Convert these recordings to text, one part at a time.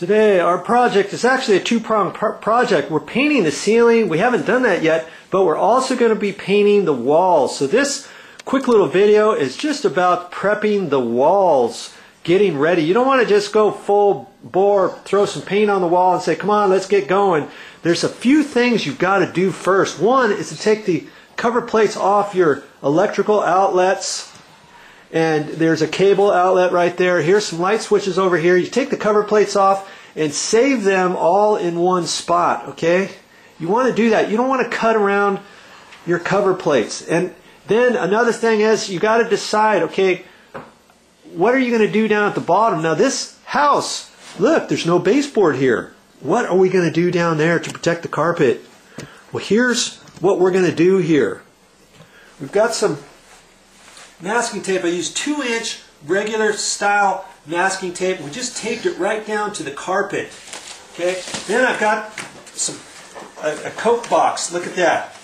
Today our project is actually a two-pronged project. We're painting the ceiling. We haven't done that yet, but we're also going to be painting the walls. So this quick little video is just about prepping the walls, getting ready. You don't want to just go full bore, throw some paint on the wall and say, come on, let's get going. There's a few things you've got to do first. One is to take the cover plates off your electrical outlets. And there's a cable outlet right there. Here's some light switches over here. You take the cover plates off and save them all in one spot, okay? You want to do that. You don't want to cut around your cover plates. And then another thing is you got to decide, okay, what are you going to do down at the bottom? Now this house, look, there's no baseboard here. What are we going to do down there to protect the carpet? Well, here's what we're going to do here. We've got some masking tape. I used 2-inch regular style masking tape. We just taped it right down to the carpet. Okay. Then I've got a Coke box. Look at that.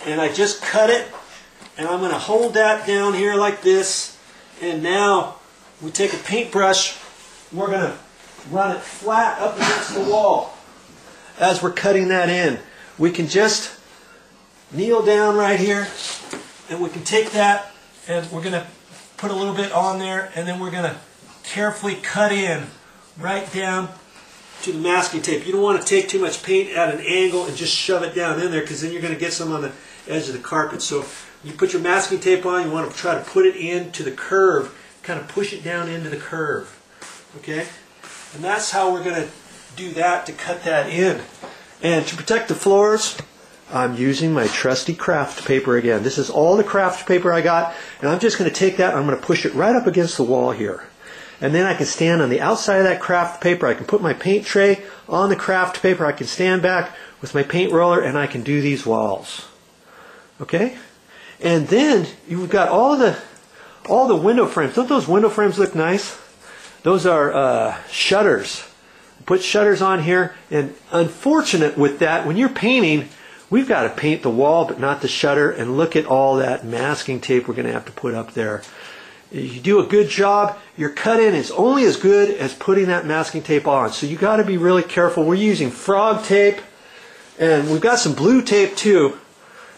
And I just cut it, and I'm going to hold that down here like this. And now we take a paintbrush. We're going to run it flat up against the wall as we're cutting that in. We can just kneel down right here, and we can take that. And we're going to put a little bit on there, and then we're going to carefully cut in right down to the masking tape. You don't want to take too much paint at an angle and just shove it down in there, because then you're going to get some on the edge of the carpet. So you put your masking tape on, you want to try to put it into the curve, kind of push it down into the curve. Okay? And that's how we're going to do that to cut that in. And to protect the floors, I'm using my trusty craft paper again. This is all the craft paper I got, and I'm just going to take that and I'm going to push it right up against the wall here. And then I can stand on the outside of that craft paper. I can put my paint tray on the craft paper. I can stand back with my paint roller and I can do these walls. Okay? And then you've got all the window frames. Don't those window frames look nice? Those are shutters. Put shutters on here, and unfortunate with that, when you're painting, we've got to paint the wall but not the shutter, and look at all that masking tape we're going to have to put up there. If you do a good job, your cut-in is only as good as putting that masking tape on. So you got to be really careful. We're using frog tape, and we've got some blue tape too.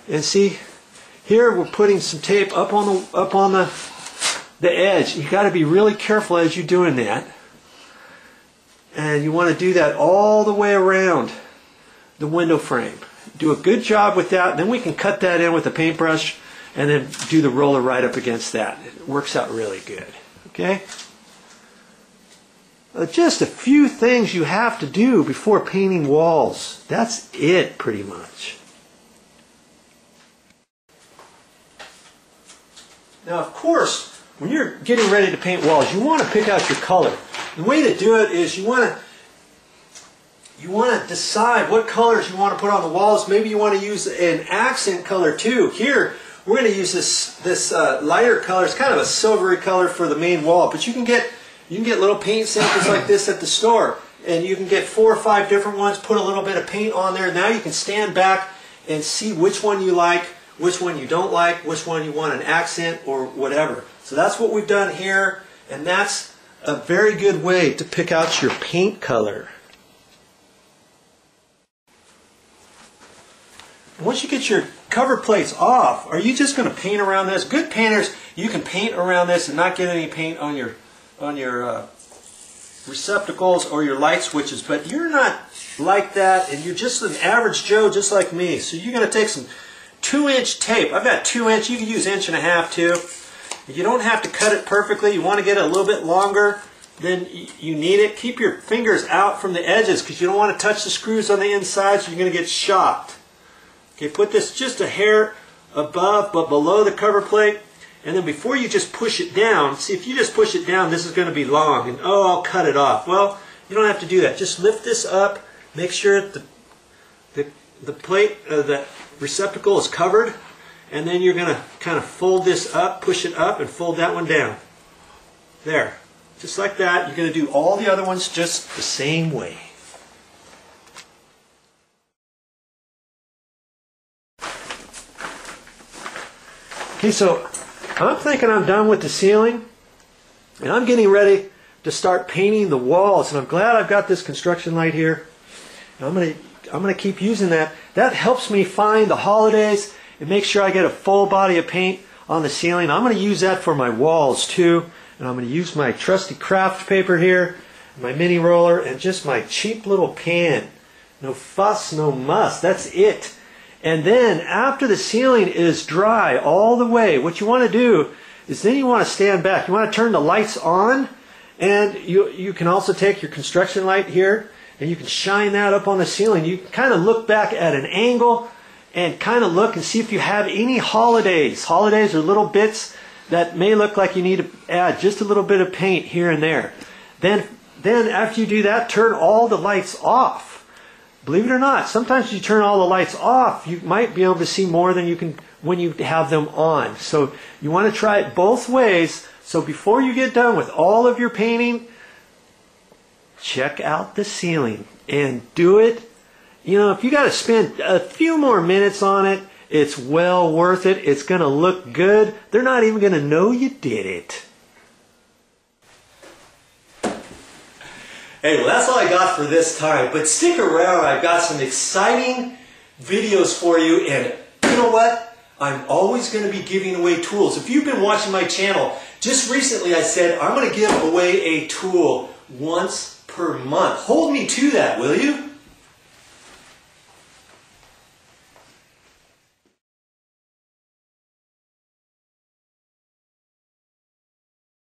And see, here we're putting some tape up on the edge. You got to be really careful as you're doing that. And you want to do that all the way around the window frame. Do a good job with that, and then we can cut that in with a paintbrush and then do the roller right up against that. It works out really good. Okay? Just a few things you have to do before painting walls. That's it, pretty much. Now, of course, when you're getting ready to paint walls, you want to pick out your color. The way to do it is you want to decide what colors you want to put on the walls. Maybe you want to use an accent color too. Here, we're going to use this lighter color. It's kind of a silvery color for the main wall, but you can get little paint samples like this at the store, and you can get 4 or 5 different ones. Put a little bit of paint on there. Now you can stand back and see which one you like, which one you don't like, which one you want an accent or whatever. So that's what we've done here, and that's a very good way to pick out your paint color. Once you get your cover plates off, are you just going to paint around this? Good painters, you can paint around this and not get any paint on your receptacles or your light switches, but you're not like that, and you're just an average Joe just like me. So you're going to take some 2-inch tape. I've got 2-inch. You can use 1.5 too. You don't have to cut it perfectly. You want to get it a little bit longer than you need it. Keep your fingers out from the edges because you don't want to touch the screws on the inside, so you're going to get shocked. Okay, put this just a hair above but below the cover plate, and then before you just push it down, see, if you just push it down, this is going to be long, and oh, I'll cut it off. Well, you don't have to do that. Just lift this up, make sure the plate, the receptacle is covered, and then you're going to kind of fold this up, push it up, and fold that one down. There. Just like that. You're going to do all the other ones just the same way. Okay, so I'm thinking I'm done with the ceiling, and I'm getting ready to start painting the walls. And I'm glad I've got this construction light here. And I'm gonna keep using that. That helps me find the holidays and make sure I get a full body of paint on the ceiling. I'm gonna use that for my walls too. And I'm gonna use my trusty craft paper here, my mini roller, and just my cheap little pan. No fuss, no muss, that's it. And then after the ceiling is dry all the way, what you want to do is then you want to stand back. You want to turn the lights on, and you can also take your construction light here and you can shine that up on the ceiling. You can kind of look back at an angle and kind of look and see if you have any holidays. Holidays are little bits that may look like you need to add just a little bit of paint here and there. Then after you do that, turn all the lights off. Believe it or not, sometimes you turn all the lights off, you might be able to see more than you can when you have them on. So you want to try it both ways. So before you get done with all of your painting, check out the ceiling and do it. You know, if you got to spend a few more minutes on it, it's well worth it. It's going to look good. They're not even going to know you did it. Hey, well, that's all I got for this time, but stick around. I've got some exciting videos for you, and you know what? I'm always going to be giving away tools. If you've been watching my channel, just recently I said I'm going to give away a tool once per month. Hold me to that, will you?